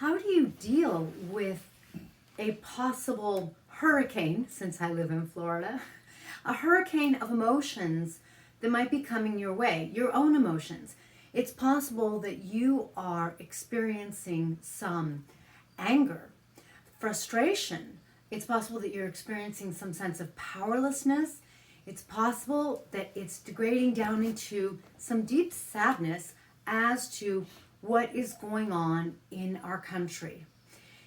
how do you deal with a possible hurricane, since I live in Florida, a hurricane of emotions that might be coming your way, your own emotions? It's possible that you are experiencing some anger, frustration. It's possible that you're experiencing some sense of powerlessness. It's possible that it's degrading down into some deep sadness as to what is going on in our country.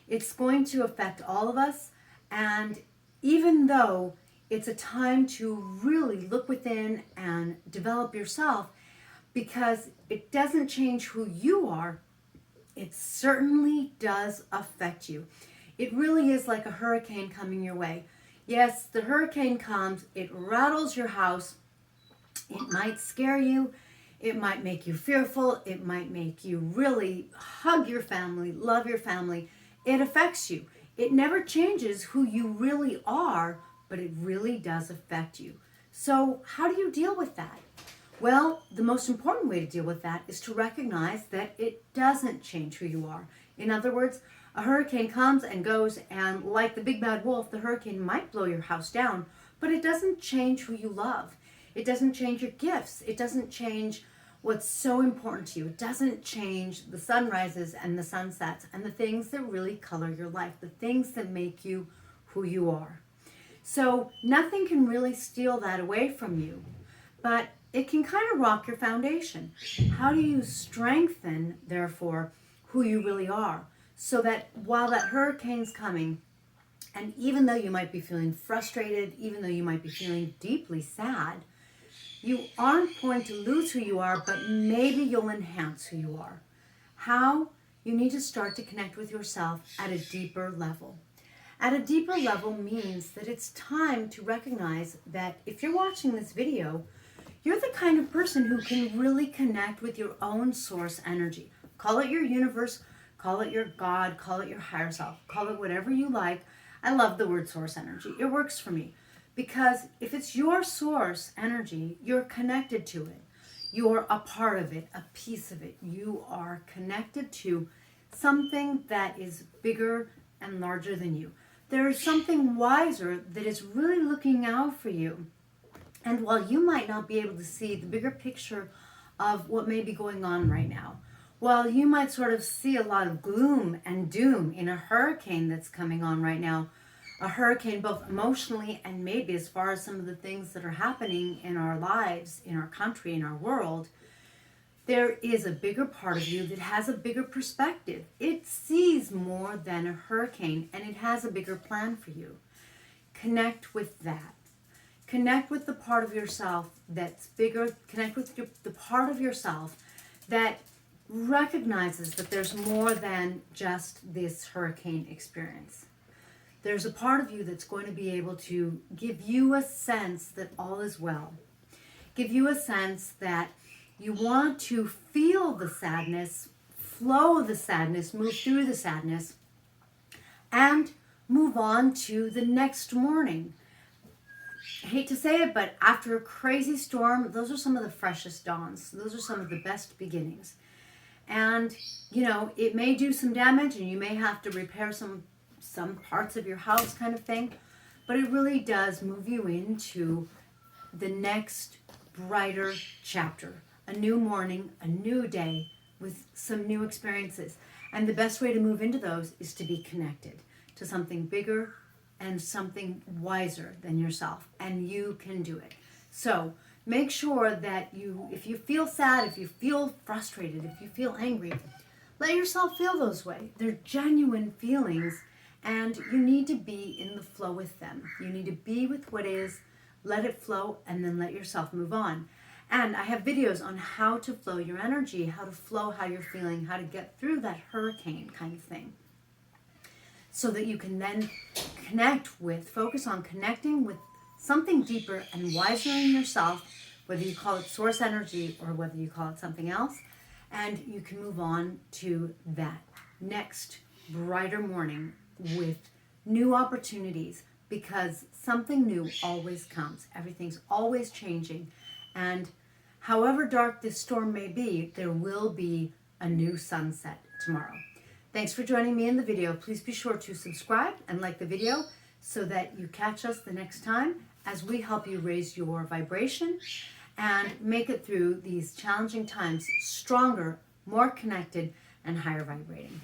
It's going to affect all of us, and even though it's a time to really look within and develop yourself, because it doesn't change who you are, it certainly does affect you. It really is like a hurricane coming your way. Yes, the hurricane comes, it rattles your house, it might scare you, it might make you fearful, it might make you really hug your family, love your family. It affects you. It never changes who you really are, but it really does affect you. So how do you deal with that? Well, the most important way to deal with that is to recognize that it doesn't change who you are. In other words, a hurricane comes and goes, and like the big bad wolf, the hurricane might blow your house down, but it doesn't change who you love. It doesn't change your gifts. It doesn't change what's so important to you. It doesn't change the sunrises and the sunsets and the things that really color your life, the things that make you who you are. So nothing can really steal that away from you, but it can kind of rock your foundation. How do you strengthen, therefore, who you really are, so that while that hurricane's coming, and even though you might be feeling frustrated, even though you might be feeling deeply sad, you aren't going to lose who you are, but maybe you'll enhance who you are. How? You need to start to connect with yourself at a deeper level. At a deeper level means that it's time to recognize that if you're watching this video, you're the kind of person who can really connect with your own source energy. Call it your universe, call it your God, call it your higher self, call it whatever you like. I love the word source energy. It works for me. Because if it's your source energy, you're connected to it. You're a part of it, a piece of it. You are connected to something that is bigger and larger than you. There is something wiser that is really looking out for you. And while you might not be able to see the bigger picture of what may be going on right now, while you might sort of see a lot of gloom and doom in a hurricane that's coming on right now, a hurricane both emotionally and maybe as far as some of the things that are happening in our lives, in our country, in our world, there is a bigger part of you that has a bigger perspective. It sees more than a hurricane, and it has a bigger plan for you. Connect with that. Connect with the part of yourself that's bigger. Connect with the part of yourself that recognizes that there's more than just this hurricane experience. There's a part of you that's going to be able to give you a sense that all is well. Give you a sense that you want to feel the sadness, flow the sadness, move through the sadness, and move on to the next morning. I hate to say it, but after a crazy storm, those are some of the freshest dawns. Those are some of the best beginnings. And, it may do some damage, and you may have to repair some parts of your house kind of thing, but it really does move you into the next brighter chapter, a new morning, a new day with some new experiences. And the best way to move into those is to be connected to something bigger and something wiser than yourself, and you can do it. So make sure that if you feel sad, if you feel frustrated, if you feel angry, let yourself feel those way. They're genuine feelings, and you need to be in the flow with them. You need to be with what is, let it flow, and then let yourself move on. And I have videos on how to flow your energy, how to flow how you're feeling, how to get through that hurricane kind of thing, so that you can then focus on connecting with something deeper and wiser in yourself, whether you call it source energy or whether you call it something else, and you can move on to that next brighter morning with new opportunities, because something new always comes. Everything's always changing, and however dark this storm may be, there will be a new sunset tomorrow. Thanks for joining me in the video. Please be sure to subscribe and like the video so that you catch us the next time as we help you raise your vibration and make it through these challenging times stronger, more connected, and higher vibrating.